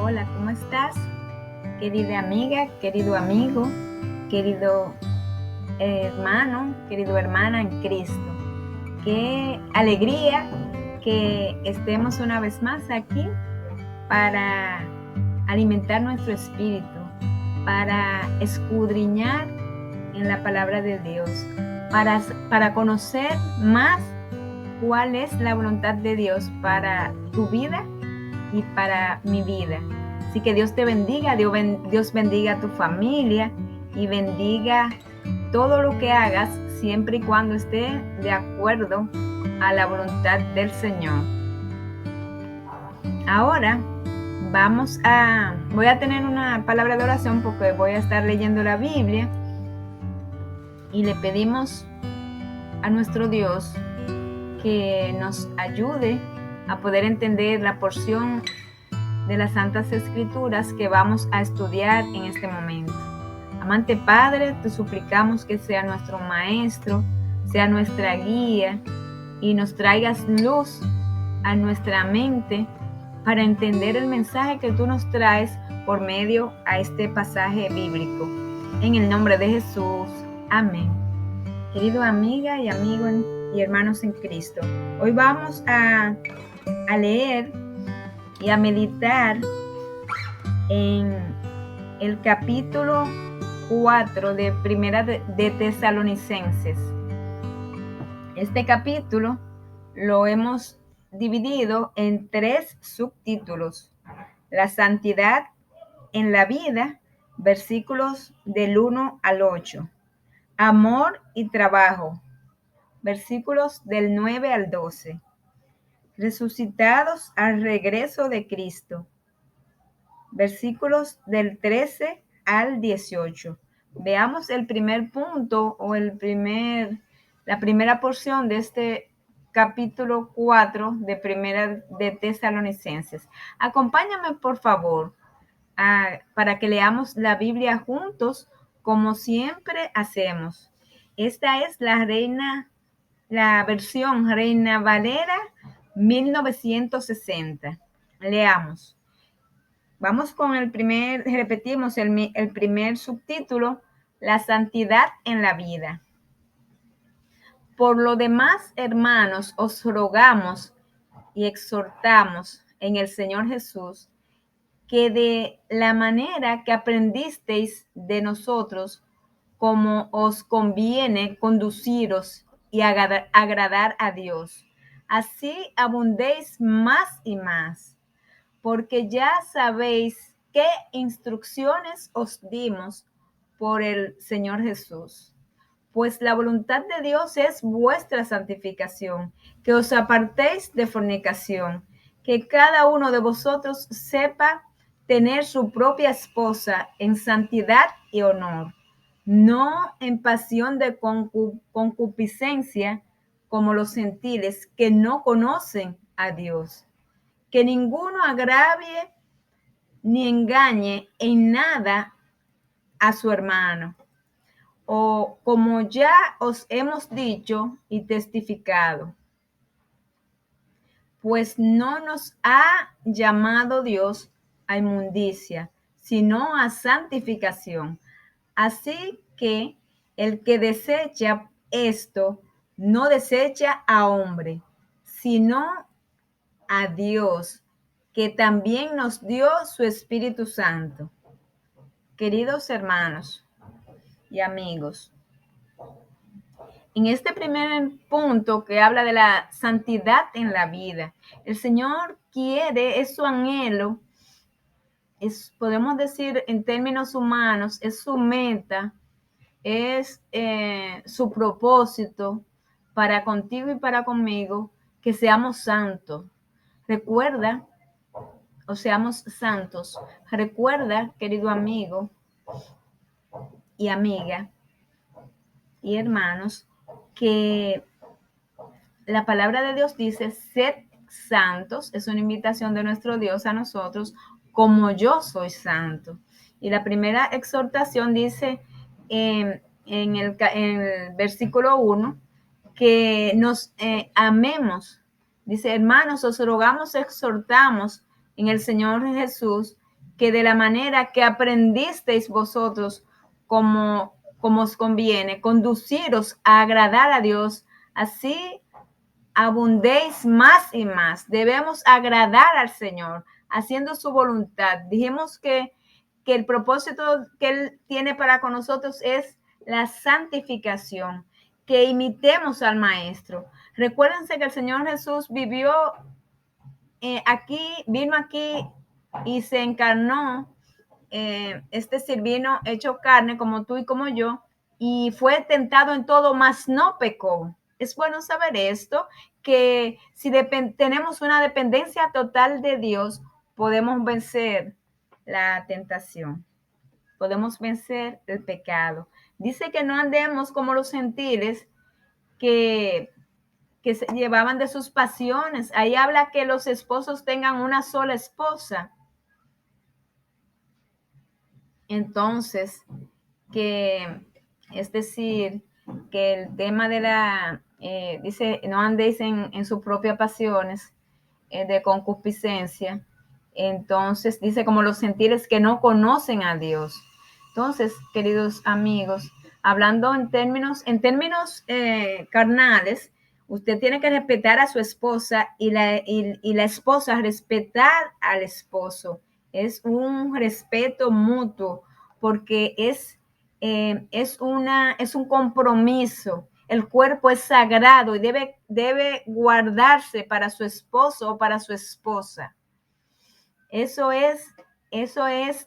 Hola, ¿cómo estás? Querida amiga, querido amigo, querido hermano, querido hermana en Cristo. Qué alegría que estemos una vez más aquí para alimentar nuestro espíritu, para escudriñar en la palabra de Dios, para conocer más cuál es la voluntad de Dios para tu vida y para mi vida. Así que Dios te bendiga, Dios bendiga a tu familia y bendiga todo lo que hagas siempre y cuando esté de acuerdo a la voluntad del Señor. Ahora voy a tener una palabra de oración porque voy a estar leyendo la Biblia y le pedimos a nuestro Dios que nos ayude a poder entender la porción de las Santas Escrituras que vamos a estudiar en este momento. Amante Padre, te suplicamos que sea nuestro Maestro, sea nuestra guía y nos traigas luz a nuestra mente para entender el mensaje que tú nos traes por medio a este pasaje bíblico. En el nombre de Jesús. Amén. Querido amiga y amigo y hermanos en Cristo, hoy vamos a leer y a meditar en el capítulo 4 de Primera de Tesalonicenses. Este capítulo lo hemos dividido en 3 subtítulos: la santidad en la vida, versículos del 1 al 8, amor y trabajo, versículos del 9 al 12, resucitados al regreso de Cristo, versículos del 13 al 18. Veamos el primer punto o la primera porción de este capítulo 4 de Primera de Tesalonicenses. Acompáñame, por favor, para que leamos la Biblia juntos, como siempre hacemos. Esta es la versión Reina Valera 1960. Leamos. Vamos con repetimos el primer subtítulo, la santidad en la vida. Por lo demás, hermanos, os rogamos y exhortamos en el Señor Jesús que de la manera que aprendisteis de nosotros, como os conviene conduciros y agradar a Dios, así abundéis más y más, porque ya sabéis qué instrucciones os dimos por el Señor Jesús. Pues la voluntad de Dios es vuestra santificación, que os apartéis de fornicación, que cada uno de vosotros sepa tener su propia esposa en santidad y honor, no en pasión de concupiscencia como los gentiles que no conocen a Dios. Que ninguno agravie ni engañe en nada a su hermano, o como ya os hemos dicho y testificado, pues no nos ha llamado Dios a inmundicia, sino a santificación. Así que el que desecha esto, no desecha a hombre, sino a Dios, que también nos dio su Espíritu Santo. Queridos hermanos y amigos, en este primer punto que habla de la santidad en la vida, el Señor quiere, es su anhelo, podemos decir en términos humanos, es su meta, es su propósito para contigo y para conmigo, que seamos santos. Recuerda, o seamos santos. Recuerda, querido amigo y amiga y hermanos, que la palabra de Dios dice: sed santos. Es una invitación de nuestro Dios a nosotros, como yo soy santo. Y la primera exhortación dice en el versículo 1 que nos amemos. Dice: hermanos, os rogamos, exhortamos en el Señor Jesús que de la manera que aprendisteis vosotros como os conviene, conduciros a agradar a Dios, así abundéis más y más. Debemos agradar al Señor, haciendo su voluntad. Dijimos que el propósito que Él tiene para con nosotros es la santificación, que imitemos al Maestro. Recuérdense que el Señor Jesús vivió vino aquí y se encarnó, es decir, vino hecho carne como tú y como yo, y fue tentado en todo, mas no pecó. Es bueno saber esto, que si tenemos una dependencia total de Dios, podemos vencer la tentación, podemos vencer el pecado. Dice que no andemos como los gentiles que se llevaban de sus pasiones. Ahí habla que los esposos tengan una sola esposa. Entonces, que es decir, que el tema de dice, no andéis en sus propias pasiones de concupiscencia. Entonces, dice como los gentiles que no conocen a Dios. Entonces, queridos amigos, hablando en términos carnales, usted tiene que respetar a su esposa y la esposa respetar al esposo. Es un respeto mutuo porque es un compromiso. El cuerpo es sagrado y debe guardarse para su esposo o para su esposa. Eso es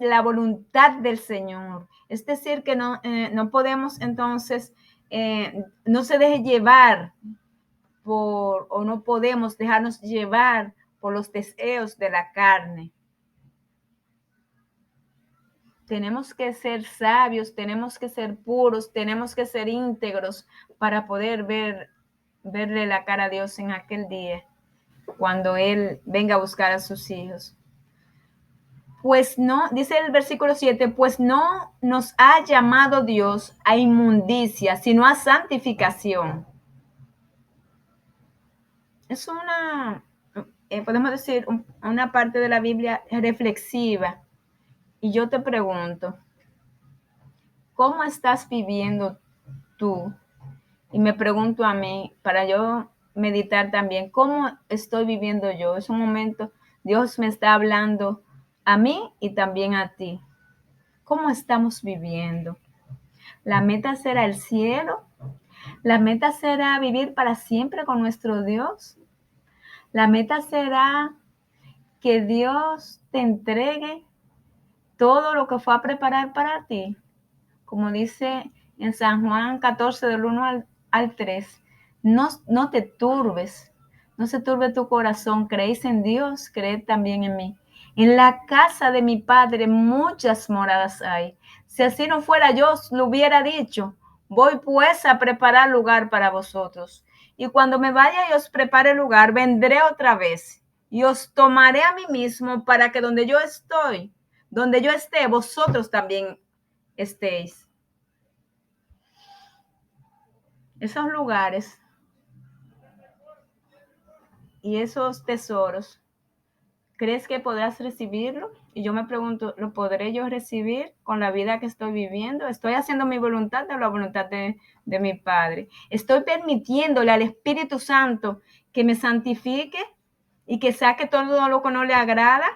la voluntad del Señor. Es decir, que no podemos entonces, no se deje llevar o no podemos dejarnos llevar por los deseos de la carne. Tenemos que ser sabios, tenemos que ser puros, tenemos que ser íntegros para poder verle la cara a Dios en aquel día, cuando Él venga a buscar a sus hijos. Pues no, dice el versículo 7, pues no nos ha llamado Dios a inmundicia, sino a santificación. Es podemos decir, una parte de la Biblia reflexiva. Y yo te pregunto, ¿cómo estás viviendo tú? Y me pregunto a mí, para yo meditar también, ¿cómo estoy viviendo yo? Es un momento, Dios me está hablando a mí y también a ti. ¿Cómo estamos viviendo? ¿La meta será el cielo? ¿La meta será vivir para siempre con nuestro Dios? ¿La meta será que Dios te entregue todo lo que fue a preparar para ti? Como dice en San Juan 14, del 1 al 3, no te turbes, no se turbe tu corazón, creéis en Dios, creed también en mí. En la casa de mi Padre muchas moradas hay. Si así no fuera, yo os lo hubiera dicho. Voy pues a preparar lugar para vosotros. Y cuando me vaya y os prepare lugar, vendré otra vez y os tomaré a mí mismo para que donde yo esté, vosotros también estéis. Esos lugares y esos tesoros, ¿crees que podrás recibirlo? Y yo me pregunto, ¿lo podré yo recibir con la vida que estoy viviendo? ¿Estoy haciendo mi voluntad o la voluntad de mi Padre? ¿Estoy permitiéndole al Espíritu Santo que me santifique y que saque todo lo que no le agrada?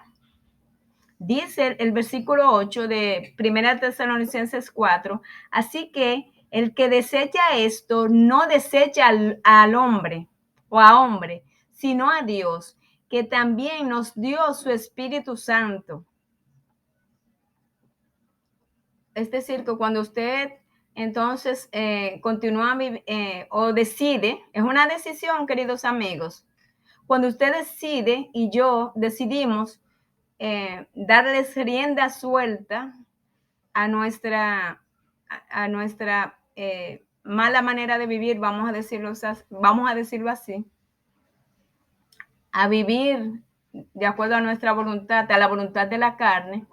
Dice el versículo 8 de 1 Tesalonicenses 4, así que el que desecha esto no desecha al hombre o a hombre, sino a Dios, que también nos dio su Espíritu Santo. Es decir, que cuando usted entonces continúa o decide, es una decisión, queridos amigos. Cuando usted decide y yo decidimos darles rienda suelta a nuestra mala manera de vivir, vamos a decirlo así, a vivir de acuerdo a nuestra voluntad, a la voluntad de la carne,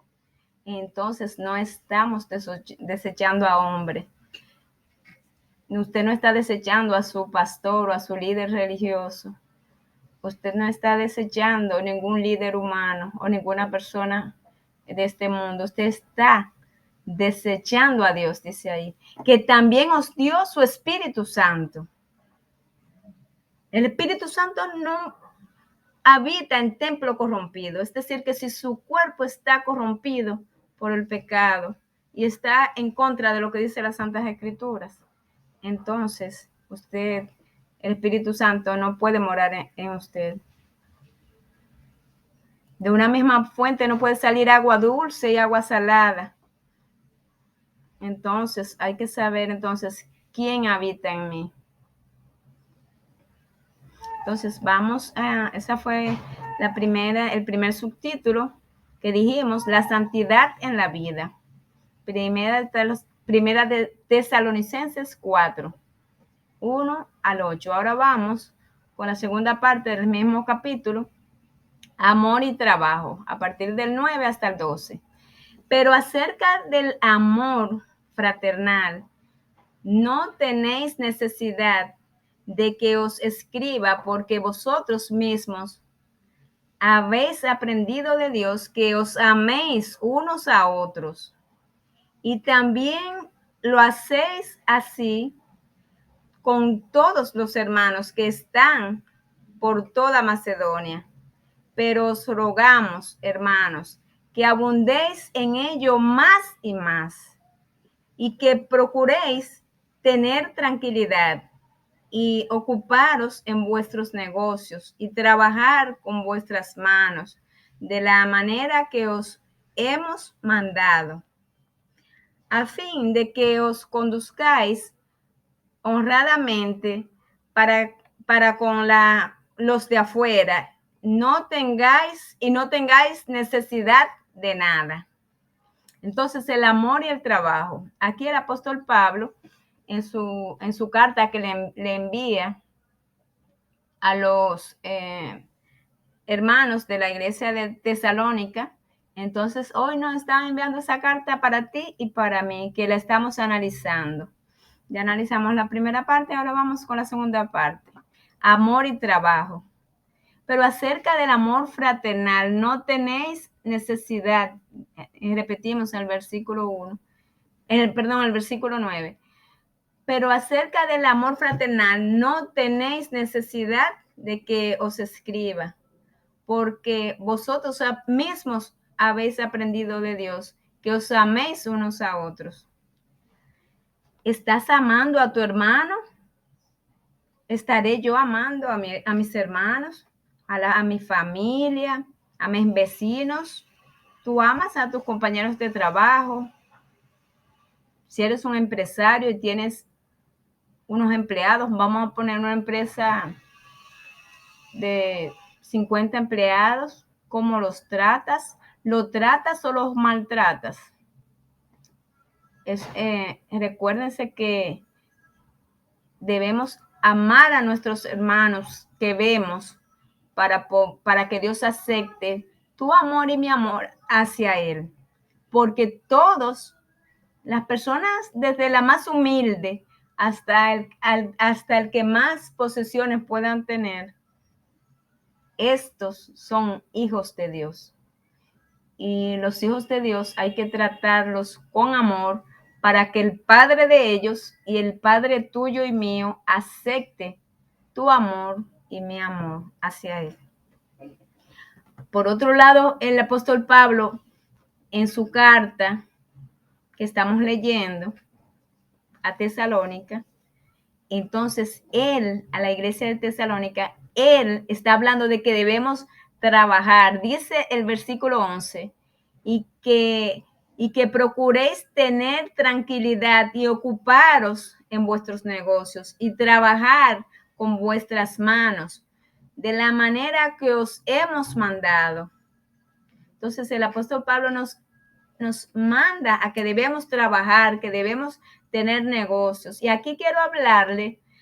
entonces no estamos desechando a hombre. Usted no está desechando a su pastor o a su líder religioso. Usted no está desechando ningún líder humano o ninguna persona de este mundo, usted está desechando a Dios, dice ahí, que también os dio su Espíritu Santo. El Espíritu Santo no habita en templo corrompido, es decir, que si su cuerpo está corrompido por el pecado y está en contra de lo que dice las Santas Escrituras, entonces usted, el Espíritu Santo no puede morar en usted. De una misma fuente no puede salir agua dulce y agua salada. Entonces hay que saber entonces quién habita en mí. Entonces vamos a, esa fue el primer subtítulo que dijimos, la santidad en la vida. Primera de Tesalonicenses 4, 1 al 8. Ahora vamos con la segunda parte del mismo capítulo, amor y trabajo, a partir del 9 hasta el 12. Pero acerca del amor fraternal, no tenéis necesidad de que os escriba, porque vosotros mismos habéis aprendido de Dios que os améis unos a otros. Y también lo hacéis así con todos los hermanos que están por toda Macedonia. Pero os rogamos, hermanos, que abundéis en ello más y más, y que procuréis tener tranquilidad y ocuparos en vuestros negocios y trabajar con vuestras manos de la manera que os hemos mandado, a fin de que os conduzcáis honradamente para con los de afuera, no tengáis necesidad de nada. Entonces, el amor y el trabajo. Aquí el apóstol Pablo, en su carta que le envía a los hermanos de la iglesia de Tesalónica, entonces hoy nos están enviando esa carta para ti y para mí, que la estamos analizando. Ya analizamos la primera parte, ahora vamos con la segunda parte. Amor y trabajo. Pero acerca del amor fraternal, no tenéis necesidad, y repetimos en el versículo 1, el versículo 9. Pero acerca del amor fraternal, no tenéis necesidad de que os escriba, porque vosotros mismos habéis aprendido de Dios, que os améis unos a otros. ¿Estás amando a tu hermano? ¿Estaré yo amando a mis hermanos, a mi familia, a mis vecinos? ¿Tú amas a tus compañeros de trabajo? Si eres un empresario y tienes unos empleados, vamos a poner una empresa de 50 empleados, ¿cómo los tratas? ¿Lo tratas o los maltratas? Recuérdense que debemos amar a nuestros hermanos que vemos para que Dios acepte tu amor y mi amor hacia Él. Porque todos, las personas desde la más humilde hasta el que más posesiones puedan tener, estos son hijos de Dios. Y los hijos de Dios hay que tratarlos con amor para que el Padre de ellos y el Padre tuyo y mío acepte tu amor y mi amor hacia Él. Por otro lado, el apóstol Pablo, en su carta que estamos leyendo a Tesalónica, entonces él, a la iglesia de Tesalónica, él está hablando de que debemos trabajar, dice el versículo 11, y que procuréis tener tranquilidad y ocuparos en vuestros negocios y trabajar con vuestras manos de la manera que os hemos mandado. Entonces el apóstol Pablo nos manda a que debemos trabajar, que debemos tener negocios. Y aquí quiero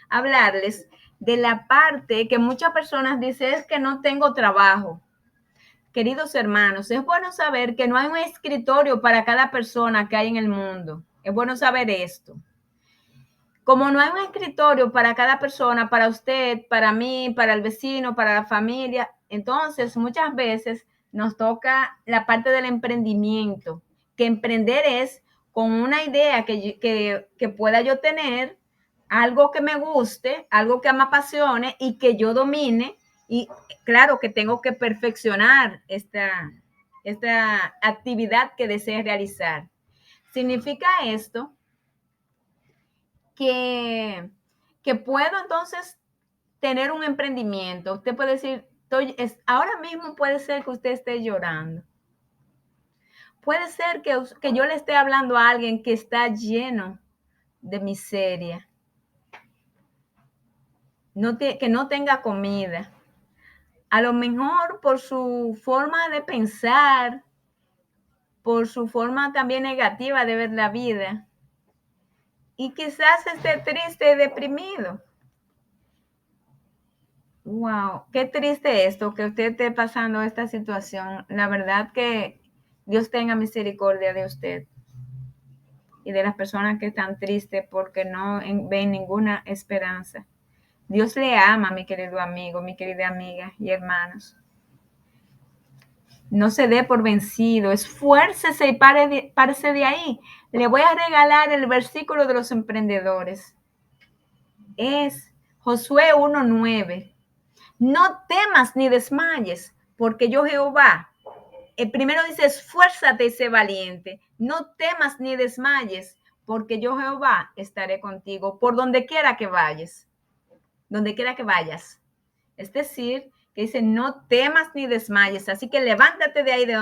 hablarles de la parte que muchas personas dicen es que no tengo trabajo. Queridos hermanos, es bueno saber que no hay un escritorio para cada persona que hay en el mundo. Es bueno saber esto. Como no hay un escritorio para cada persona, para usted, para mí, para el vecino, para la familia, entonces muchas veces nos toca la parte del emprendimiento, que emprender es con una idea que pueda yo tener, algo que me guste, algo que me apasione y que yo domine, y claro que tengo que perfeccionar esta actividad que desee realizar. Significa esto que puedo entonces tener un emprendimiento. Usted puede decir, ahora mismo puede ser que usted esté llorando. Puede ser que yo le esté hablando a alguien que está lleno de miseria, que no tenga comida. A lo mejor por su forma de pensar, por su forma también negativa de ver la vida, y quizás esté triste y deprimido. Wow, qué triste esto, que usted esté pasando esta situación. La verdad que Dios tenga misericordia de usted y de las personas que están tristes porque no ven ninguna esperanza. Dios le ama, mi querido amigo, mi querida amiga y hermanos. No se dé por vencido, esfuércese y párese de ahí. Le voy a regalar el versículo de los emprendedores. Es Josué 1:9. No temas ni desmayes, porque yo Jehová. Primero dice, esfuérzate y sé valiente. No temas ni desmayes, porque yo Jehová estaré contigo por donde quiera que vayas. Donde quiera que vayas. Es decir, que dice, no temas ni desmayes. Así que levántate de ahí de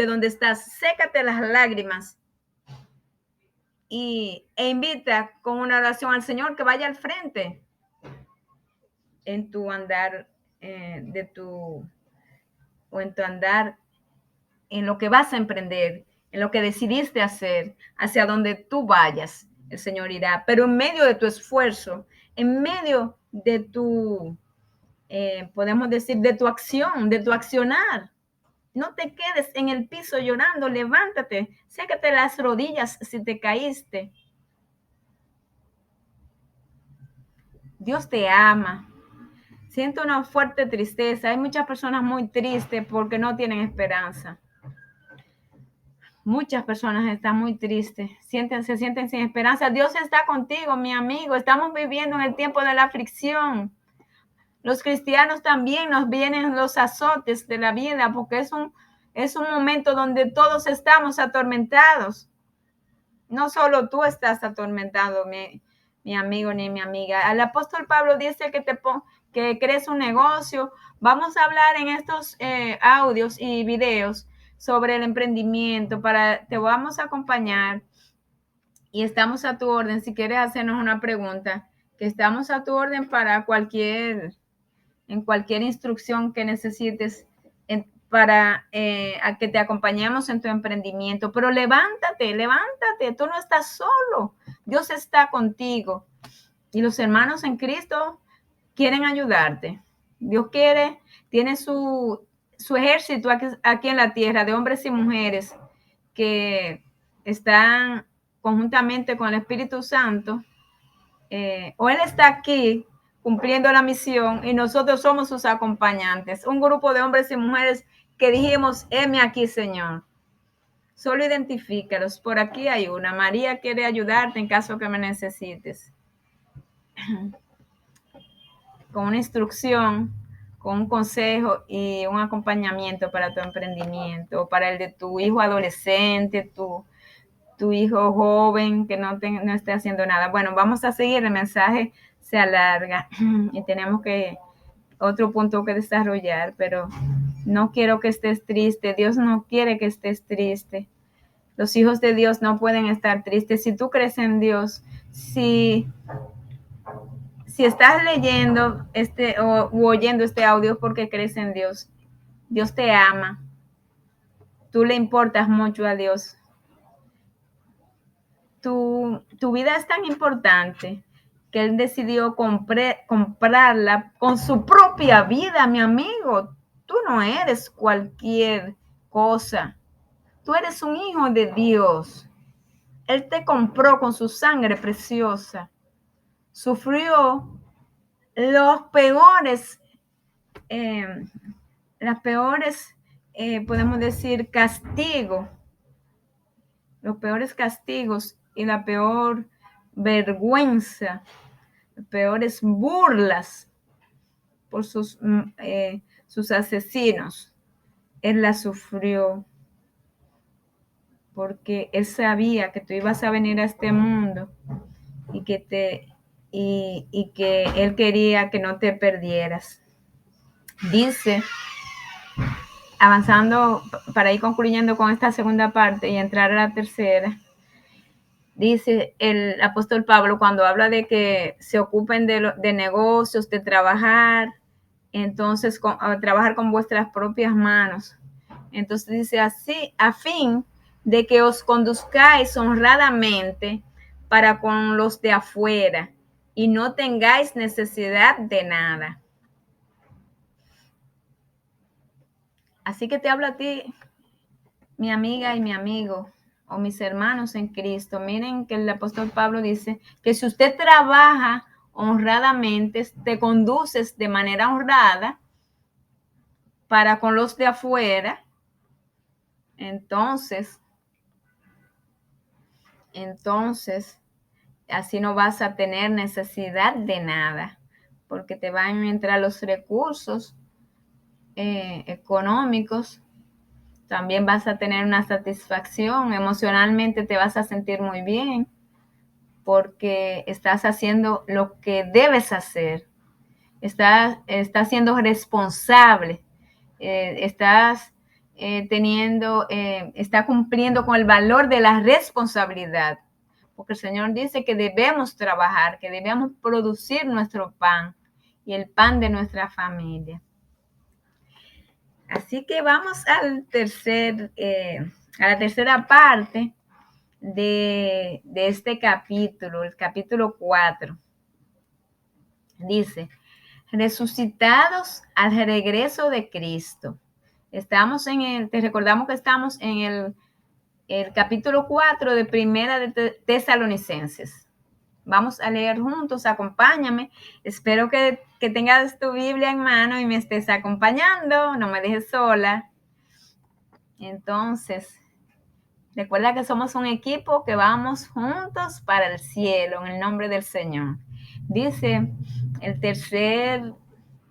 donde estás, sécate las lágrimas e invita con una oración al Señor que vaya al frente en tu andar o en tu andar, en lo que vas a emprender, en lo que decidiste hacer, hacia donde tú vayas, el Señor irá. Pero en medio de tu esfuerzo, en medio de tu, podemos decir, de tu acción, de tu accionar, no te quedes en el piso llorando, levántate, sécate las rodillas si te caíste. Dios te ama. Siento una fuerte tristeza. Hay muchas personas muy tristes porque no tienen esperanza. Muchas personas están muy tristes, se sienten sin esperanza. Dios está contigo, mi amigo. Estamos viviendo en el tiempo de la aflicción. Los cristianos también nos vienen los azotes de la vida porque es un momento donde todos estamos atormentados. No solo tú estás atormentado, mi amigo ni mi amiga. El apóstol Pablo dice que crees un negocio. Vamos a hablar en estos audios y videos sobre el emprendimiento. Te vamos a acompañar y estamos a tu orden. Si quieres hacernos una pregunta, que estamos a tu orden para en cualquier instrucción que necesites para a que te acompañemos en tu emprendimiento. Pero levántate, tú no estás solo. Dios está contigo. Y los hermanos en Cristo quieren ayudarte. Dios tiene su ejército aquí en la tierra de hombres y mujeres que están conjuntamente con el Espíritu Santo. O Él está aquí cumpliendo la misión y nosotros somos sus acompañantes. Un grupo de hombres y mujeres que dijimos, heme aquí, Señor. Solo identifícalos. Por aquí hay una. María quiere ayudarte en caso que me necesites. Con una instrucción, con un consejo y un acompañamiento para tu emprendimiento, para el de tu hijo adolescente, tu hijo joven que no esté haciendo nada. Bueno, vamos a seguir, el mensaje se alarga y tenemos otro punto que desarrollar, pero no quiero que estés triste. Dios no quiere que estés triste. Los hijos de Dios no pueden estar tristes. Si tú crees en Dios, si estás leyendo u oyendo este audio porque crees en Dios, Dios te ama. Tú le importas mucho a Dios. Tu vida es tan importante que Él decidió comprarla con su propia vida, mi amigo. Tú no eres cualquier cosa. Tú eres un hijo de Dios. Él te compró con su sangre preciosa. Sufrió los peores, las peores podemos decir, castigo, los peores castigos y la peor vergüenza, las peores burlas por sus asesinos. Él la sufrió porque él sabía que tú ibas a venir a este mundo y que él quería que no te perdieras. Dice, avanzando para ir concluyendo con esta segunda parte y entrar a la tercera, dice el apóstol Pablo cuando habla de que se ocupen de negocios, de trabajar, entonces trabajar con vuestras propias manos. Entonces dice así, a fin de que os conduzcáis honradamente para con los de afuera y no tengáis necesidad de nada. Así que te hablo a ti, mi amiga y mi amigo, o mis hermanos en Cristo. Miren que el apóstol Pablo dice que si usted trabaja honradamente, te conduces de manera honrada para con los de afuera, entonces así no vas a tener necesidad de nada, porque te van a entrar los recursos económicos. También vas a tener una satisfacción, emocionalmente te vas a sentir muy bien, porque estás haciendo lo que debes hacer, estás siendo responsable, estás está cumpliendo con el valor de la responsabilidad, porque el Señor dice que debemos trabajar, que debemos producir nuestro pan y el pan de nuestra familia. Así que vamos a la tercera parte de este capítulo, el capítulo 4. Dice, resucitados al regreso de Cristo. Te recordamos que estamos en el capítulo 4 de Primera de Tesalonicenses. Vamos a leer juntos, acompáñame. Espero que tengas tu Biblia en mano y me estés acompañando, no me dejes sola. Entonces, recuerda que somos un equipo que vamos juntos para el cielo, en el nombre del Señor. Dice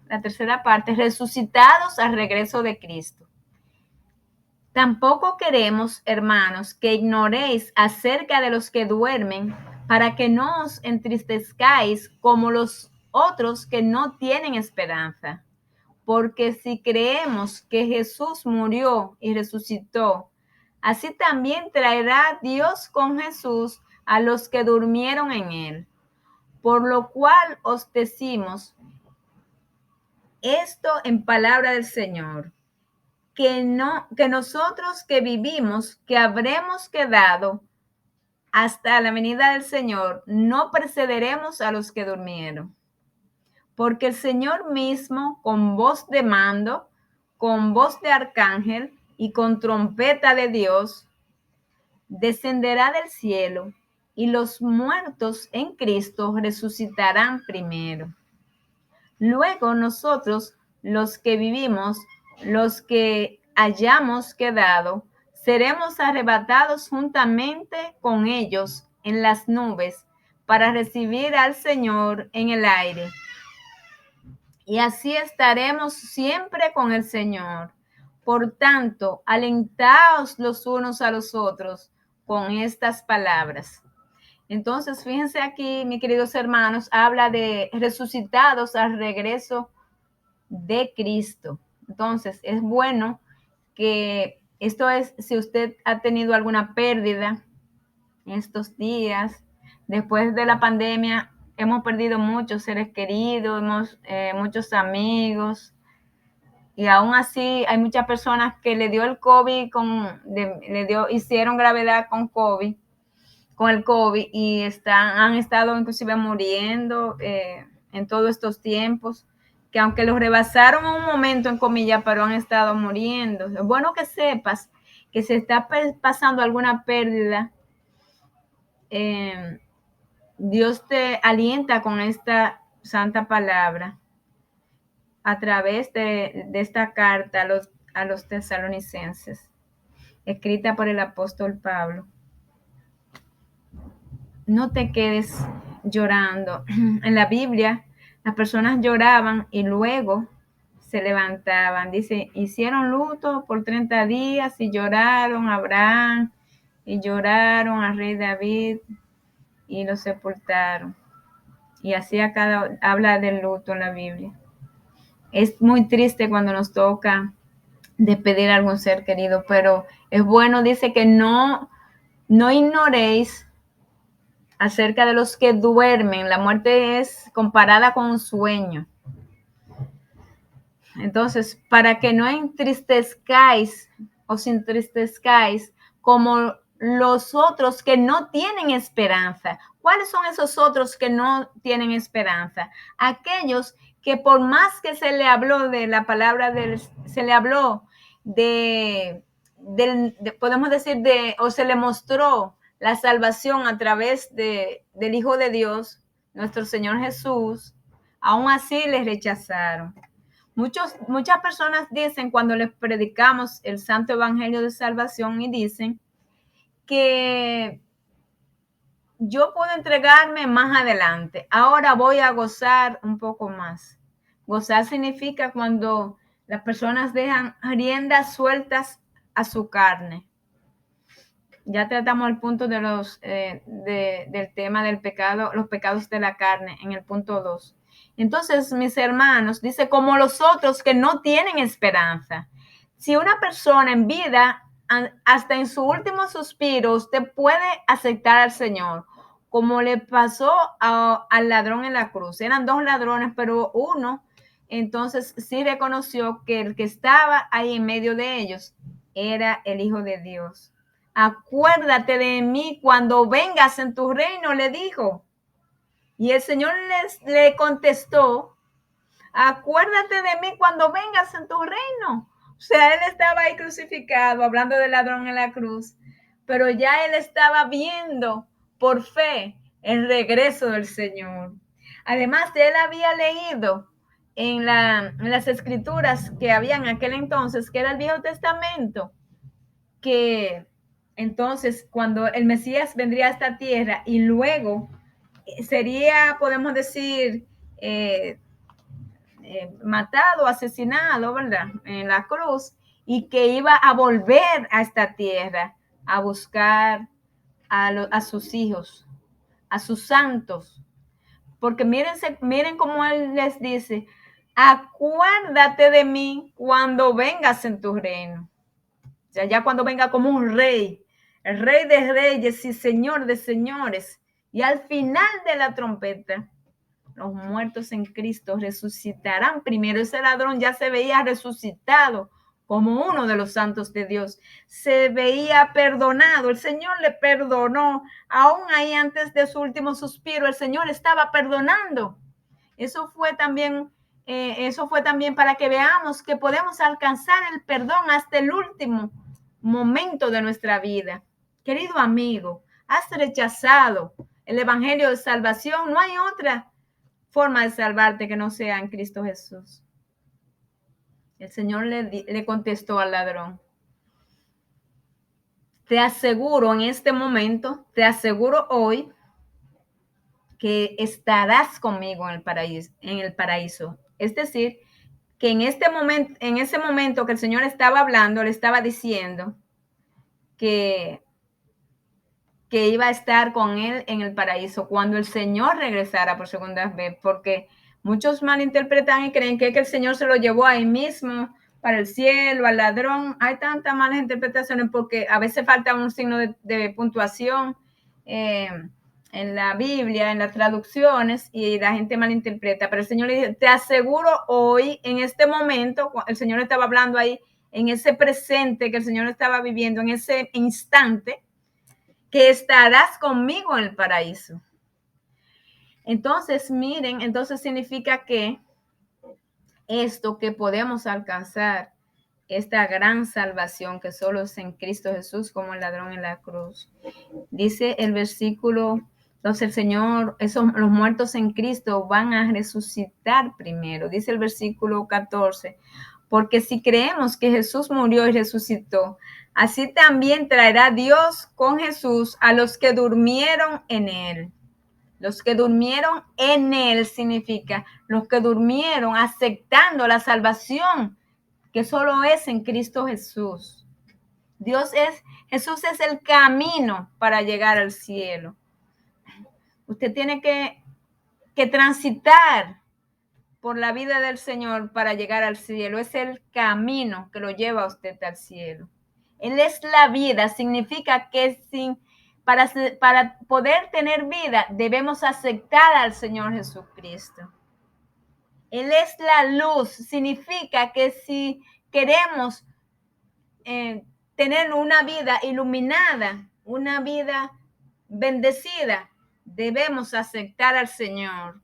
la tercera parte, resucitados al regreso de Cristo. Tampoco queremos, hermanos, que ignoréis acerca de los que duermen, para que no os entristezcáis como los otros que no tienen esperanza. Porque si creemos que Jesús murió y resucitó, así también traerá Dios con Jesús a los que durmieron en él. Por lo cual os decimos esto en palabra del Señor, que nosotros que vivimos, que habremos quedado hasta la venida del Señor, no precederemos a los que durmieron. Porque el Señor mismo, con voz de mando, con voz de arcángel y con trompeta de Dios, descenderá del cielo, y los muertos en Cristo resucitarán primero. Luego nosotros, los que vivimos, los que hayamos quedado, seremos arrebatados juntamente con ellos en las nubes para recibir al Señor en el aire. Y así estaremos siempre con el Señor. Por tanto, alentaos los unos a los otros con estas palabras. Entonces, fíjense aquí, mis queridos hermanos, habla de resucitados al regreso de Cristo. Entonces, es bueno que esto es, si usted ha tenido alguna pérdida en estos días, después de la pandemia, hemos perdido muchos seres queridos, muchos amigos, y aún así hay muchas personas que le dio el COVID, hicieron gravedad con el COVID y han estado inclusive muriendo en todos estos tiempos, que aunque los rebasaron en un momento, en comillas, pero han estado muriendo. Es bueno que sepas que si está pasando alguna pérdida, Dios te alienta con esta santa palabra a través de esta carta a los tesalonicenses, escrita por el apóstol Pablo. No te quedes llorando. En la Biblia, las personas lloraban y luego se levantaban. Dice, hicieron luto por 30 días y lloraron a Abraham y lloraron al rey David y lo sepultaron. Y así habla del luto en la Biblia. Es muy triste cuando nos toca despedir a algún ser querido, pero es bueno, dice que no ignoréis acerca de los que duermen. La muerte es comparada con un sueño. Entonces, para que no entristezcáis, os entristezcáis como los otros que no tienen esperanza. ¿Cuáles son esos otros que no tienen esperanza? Aquellos que por más que se le habló de la palabra, se le habló podemos decir, o se le mostró la salvación a través del Hijo de Dios, nuestro Señor Jesús, aún así les rechazaron. Muchas personas dicen cuando les predicamos el Santo Evangelio de Salvación y dicen que yo puedo entregarme más adelante, ahora voy a gozar un poco más. Gozar significa cuando las personas dejan riendas sueltas a su carne. Ya tratamos el punto de del tema del pecado, los pecados de la carne, en el punto 2. Entonces, mis hermanos, dice, como los otros que no tienen esperanza. Si una persona en vida, hasta en su último suspiro, usted puede aceptar al Señor, como le pasó al ladrón en la cruz. Eran 2 ladrones, pero uno, entonces sí reconoció que el que estaba ahí en medio de ellos era el Hijo de Dios. Acuérdate de mí cuando vengas en tu reino, le dijo. Y el Señor le contestó, acuérdate de mí cuando vengas en tu reino. O sea, él estaba ahí crucificado, hablando del ladrón en la cruz, pero ya él estaba viendo por fe el regreso del Señor. Además, él había leído en las escrituras que había en aquel entonces, que era el Viejo Testamento, que entonces cuando el Mesías vendría a esta tierra y luego sería, podemos decir, matado, asesinado, ¿verdad? En la cruz, y que iba a volver a esta tierra a buscar a sus hijos, a sus santos. Porque miren cómo él les dice, acuérdate de mí cuando vengas en tu reino. O sea, ya cuando venga como un rey, el rey de reyes y señor de señores. Y al final de la trompeta, los muertos en Cristo resucitarán primero. Ese ladrón ya se veía resucitado como uno de los santos de Dios. Se veía perdonado. El Señor le perdonó. Aún ahí antes de su último suspiro, el Señor estaba perdonando. Eso fue también para que veamos que podemos alcanzar el perdón hasta el último momento de nuestra vida. Querido amigo, has rechazado el evangelio de salvación. No hay otra forma de salvarte que no sea en Cristo Jesús. El Señor le contestó al ladrón, te aseguro en este momento, te aseguro hoy que estarás conmigo en el paraíso. Es decir, que en ese momento que el Señor estaba hablando, le estaba diciendo que iba a estar con él en el paraíso cuando el Señor regresara por segunda vez, porque muchos malinterpretan y creen que el Señor se lo llevó ahí mismo para el cielo, al ladrón. Hay tantas malas interpretaciones porque a veces falta un signo de puntuación en la Biblia, en las traducciones, y la gente malinterpreta. Pero el Señor le dice, te aseguro hoy, en este momento, el Señor estaba hablando ahí, en ese presente que el Señor estaba viviendo, en ese instante, que estarás conmigo en el paraíso. Entonces, miren, entonces significa que esto que podemos alcanzar, esta gran salvación que solo es en Cristo Jesús, como el ladrón en la cruz. Dice el versículo, entonces el Señor, los muertos en Cristo van a resucitar primero. Dice el versículo 14, porque si creemos que Jesús murió y resucitó, así también traerá Dios con Jesús a los que durmieron en él. Los que durmieron en él significa los que durmieron aceptando la salvación que solo es en Cristo Jesús. Jesús es el camino para llegar al cielo. Usted tiene que transitar por la vida del Señor para llegar al cielo. Es el camino que lo lleva a usted al cielo. Él es la vida, significa que para poder tener vida debemos aceptar al Señor Jesucristo. Él es la luz, significa que si queremos tener una vida iluminada, una vida bendecida, debemos aceptar al Señor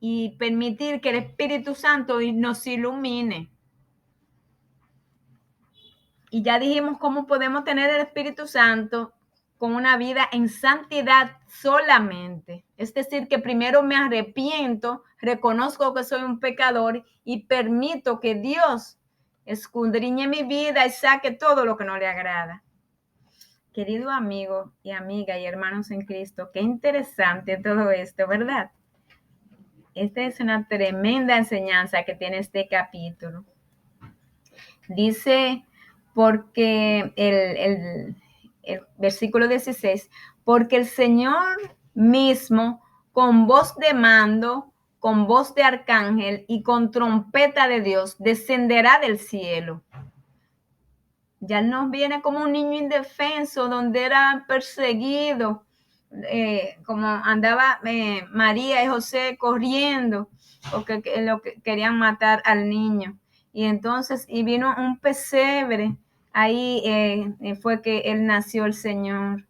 y permitir que el Espíritu Santo nos ilumine. Y ya dijimos cómo podemos tener el Espíritu Santo con una vida en santidad solamente. Es decir, que primero me arrepiento, reconozco que soy un pecador y permito que Dios escudriñe mi vida y saque todo lo que no le agrada. Querido amigo y amiga y hermanos en Cristo, qué interesante todo esto, ¿verdad? Esta es una tremenda enseñanza que tiene este capítulo. Dice, porque el versículo 16, porque el Señor mismo, con voz de mando, con voz de arcángel y con trompeta de Dios, descenderá del cielo. Ya nos viene como un niño indefenso, donde era perseguido, como andaba María y José corriendo, porque querían matar al niño. Y entonces, y vino un pesebre, ahí fue que él nació el Señor.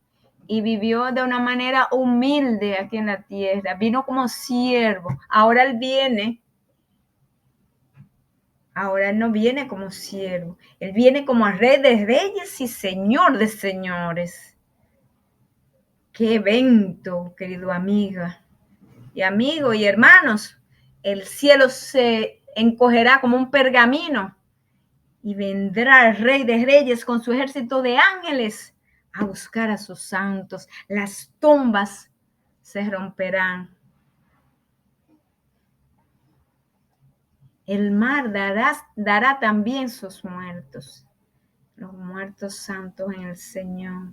Y vivió de una manera humilde aquí en la tierra, vino como siervo. Ahora él viene. Ahora él no viene como siervo, él viene como rey de reyes y señor de señores. ¡Qué evento, querido amiga y amigo y hermanos! El cielo se encogerá como un pergamino y vendrá el rey de reyes con su ejército de ángeles a buscar a sus santos. Las tumbas se romperán. El mar dará también sus muertos, los muertos santos en el Señor.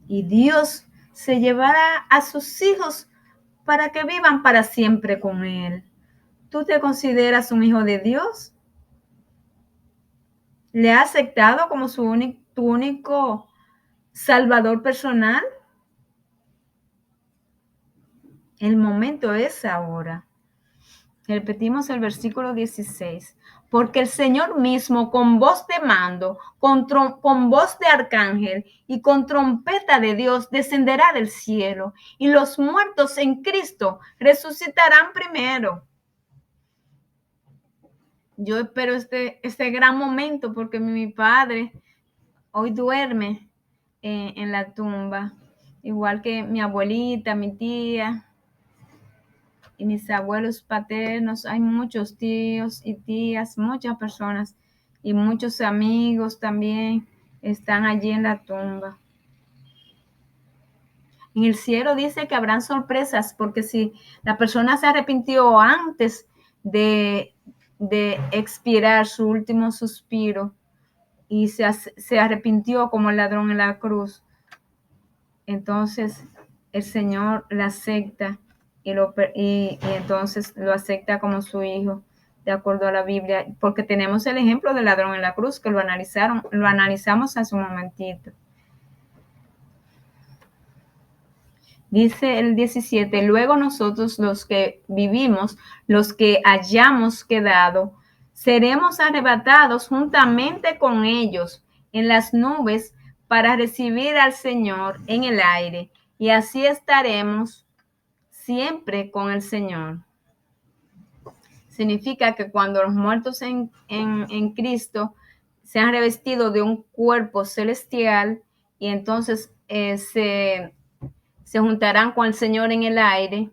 Y Dios se llevará a sus hijos para que vivan para siempre con Él. ¿Tú te consideras un hijo de Dios? ¿Le has aceptado como tu único Salvador personal? El momento es ahora. Repetimos el versículo 16. Porque el Señor mismo, con voz de mando, con voz de arcángel y con trompeta de Dios, descenderá del cielo, y los muertos en Cristo resucitarán primero. Yo espero este gran momento, porque mi padre hoy duerme en la tumba, igual que mi abuelita, mi tía y mis abuelos paternos. Hay muchos tíos y tías, muchas personas y muchos amigos también están allí en la tumba. En el cielo dice que habrán sorpresas, porque si la persona se arrepintió antes de expirar su último suspiro y se arrepintió como el ladrón en la cruz, entonces el Señor la acepta y entonces lo acepta como su hijo, de acuerdo a la Biblia, porque tenemos el ejemplo del ladrón en la cruz, que lo analizamos hace un momentito. Dice el 17, luego nosotros los que vivimos, los que hayamos quedado, seremos arrebatados juntamente con ellos en las nubes para recibir al Señor en el aire, y así estaremos siempre con el Señor. Significa que cuando los muertos en Cristo se han revestido de un cuerpo celestial y entonces se juntarán con el Señor en el aire,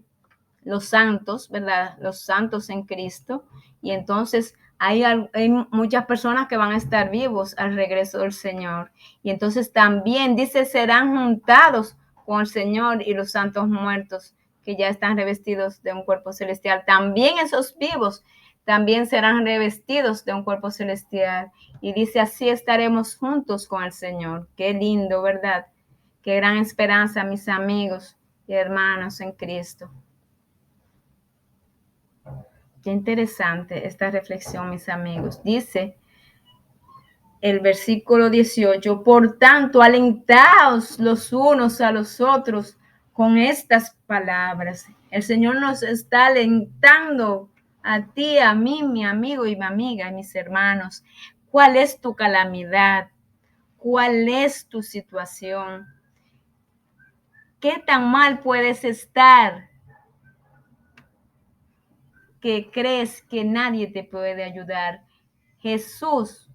los santos, ¿verdad? Los santos en Cristo. Y entonces hay muchas personas que van a estar vivos al regreso del Señor. Y entonces también dice, serán juntados con el Señor y los santos muertos que ya están revestidos de un cuerpo celestial. También esos vivos también serán revestidos de un cuerpo celestial. Y dice, así estaremos juntos con el Señor. Qué lindo, ¿verdad? Qué gran esperanza, mis amigos y hermanos en Cristo. Qué interesante esta reflexión, mis amigos. Dice el versículo 18, por tanto, alentaos los unos a los otros con estas palabras. El Señor nos está alentando a ti, a mí, mi amigo y mi amiga, y mis hermanos. ¿Cuál es tu calamidad? ¿Cuál es tu situación? ¿Qué tan mal puedes estar que crees que nadie te puede ayudar? Jesús,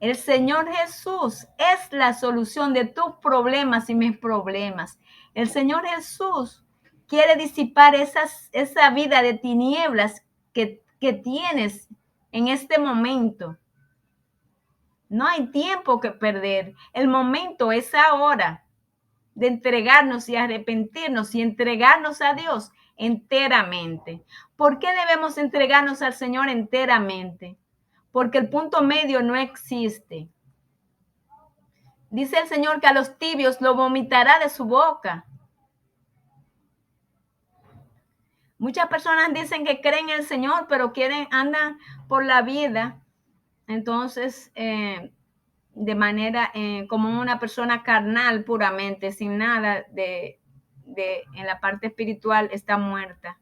el Señor Jesús es la solución de tus problemas y mis problemas. El Señor Jesús quiere disipar esa vida de tinieblas que tienes en este momento. No hay tiempo que perder. El momento es ahora de entregarnos y arrepentirnos y entregarnos a Dios enteramente. ¿Por qué debemos entregarnos al Señor enteramente? Porque el punto medio no existe. Dice el Señor que a los tibios lo vomitará de su boca. Muchas personas dicen que creen en el Señor, pero andan por la vida, entonces, de manera, como una persona carnal puramente, sin nada en la parte espiritual, está muerta.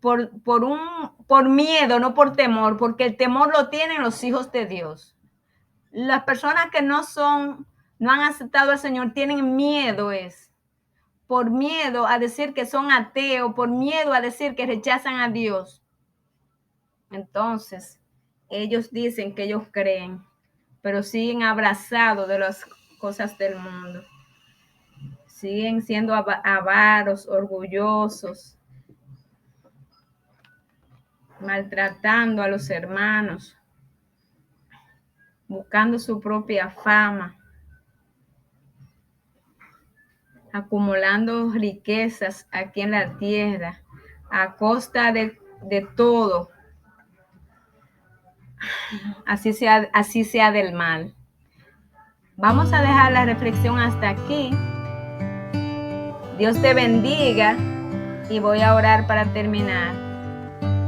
Por miedo, no por temor, porque el temor lo tienen los hijos de Dios. Las personas que no han aceptado al Señor tienen miedo, por miedo a decir que son ateos, por miedo a decir que rechazan a Dios. Entonces, ellos dicen que ellos creen, pero siguen abrazados de las cosas del mundo. Siguen siendo avaros, orgullosos, maltratando a los hermanos, buscando su propia fama, acumulando riquezas aquí en la tierra a costa de todo, así sea del mal. Vamos a dejar la reflexión hasta aquí. Dios te bendiga y voy a orar para terminar.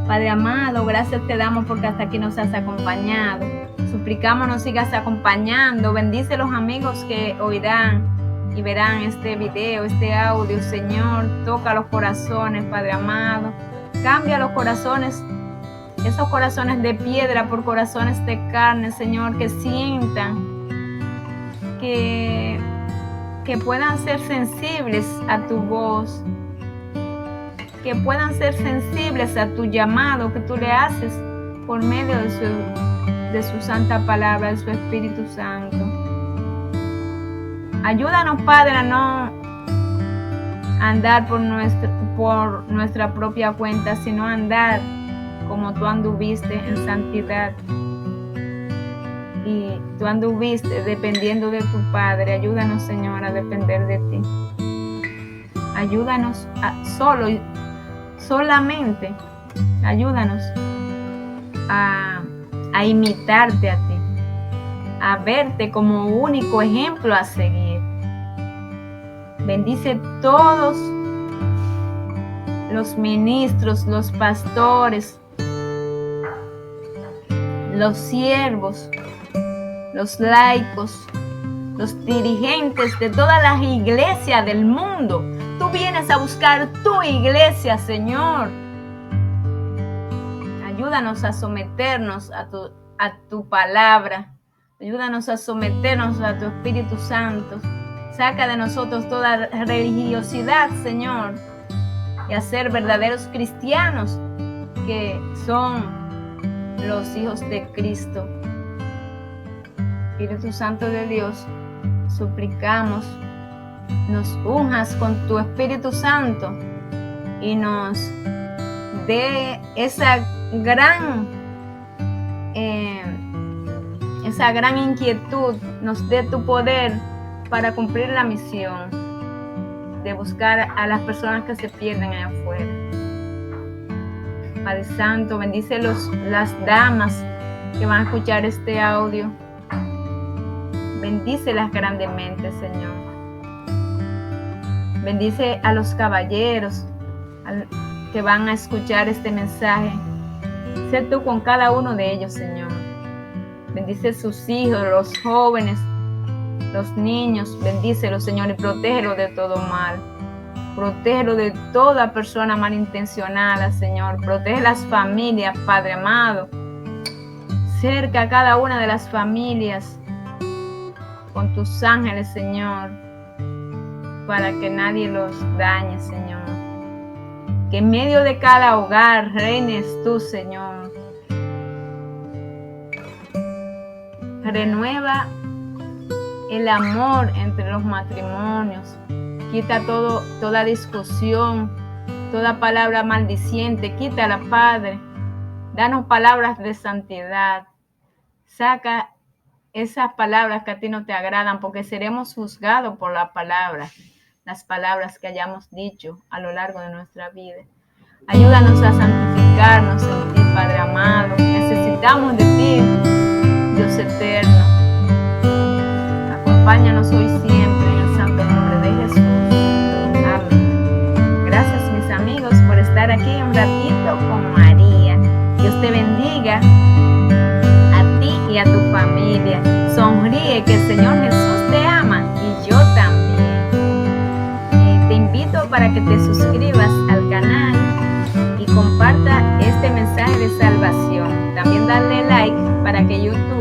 Padre amado, gracias te damos porque hasta aquí nos has acompañado. Suplicamos nos sigas acompañando. Bendice a los amigos que oirán y verán este video, este audio, Señor. Toca los corazones, Padre amado. Cambia los corazones, esos corazones de piedra por corazones de carne, Señor, que sientan, que puedan ser sensibles a tu voz, que puedan ser sensibles a tu llamado que tú le haces por medio de su santa palabra, de su Espíritu Santo. Ayúdanos, Padre, a no andar por nuestra propia cuenta, sino andar como tú anduviste en santidad. Y tú anduviste dependiendo de tu Padre. Ayúdanos, Señor, a depender de ti. Ayúdanos solamente, ayúdanos a imitarte a ti, a verte como único ejemplo a seguir. Bendice todos los ministros, los pastores, los siervos, los laicos, los dirigentes de todas las iglesias del mundo. Tú vienes a buscar tu iglesia, Señor. Ayúdanos a someternos a tu palabra. Ayúdanos a someternos a tu Espíritu Santo. Saca de nosotros toda religiosidad, Señor, y a ser verdaderos cristianos que son los hijos de Cristo. Espíritu Santo de Dios, suplicamos, nos unjas con tu Espíritu Santo y nos dé esa gran inquietud, nos dé tu poder para cumplir la misión de buscar a las personas que se pierden allá afuera. Padre Santo, bendice las damas que van a escuchar este audio. Bendícelas grandemente, Señor. Bendice a los caballeros que van a escuchar este mensaje. Sé tú con cada uno de ellos, Señor. Bendice sus hijos, los jóvenes, los niños. Bendícelos, Señor, y protégelos de todo mal. Protégelo de toda persona malintencionada, Señor. Protege las familias, Padre amado. Cerca a cada una de las familias con tus ángeles, Señor, para que nadie los dañe, Señor. Que en medio de cada hogar reines tú, Señor. Renueva el amor entre los matrimonios. Quita toda discusión, toda palabra maldiciente. Quítala, Padre. Danos palabras de santidad. Saca esas palabras que a ti no te agradan, porque seremos juzgados por las palabras que hayamos dicho a lo largo de nuestra vida. Ayúdanos a santificarnos en ti, Padre amado. Necesitamos de ti, Dios eterno. Acompáñanos hoy siempre en el santo nombre de Jesús. Amén. Gracias, mis amigos, por estar aquí un ratito con María. Dios te bendiga a ti y a tu familia. Sonríe, que el Señor Jesús te ama y yo también. Y te invito para que te suscribas al canal y comparta este mensaje de salvación. También dale like para que YouTube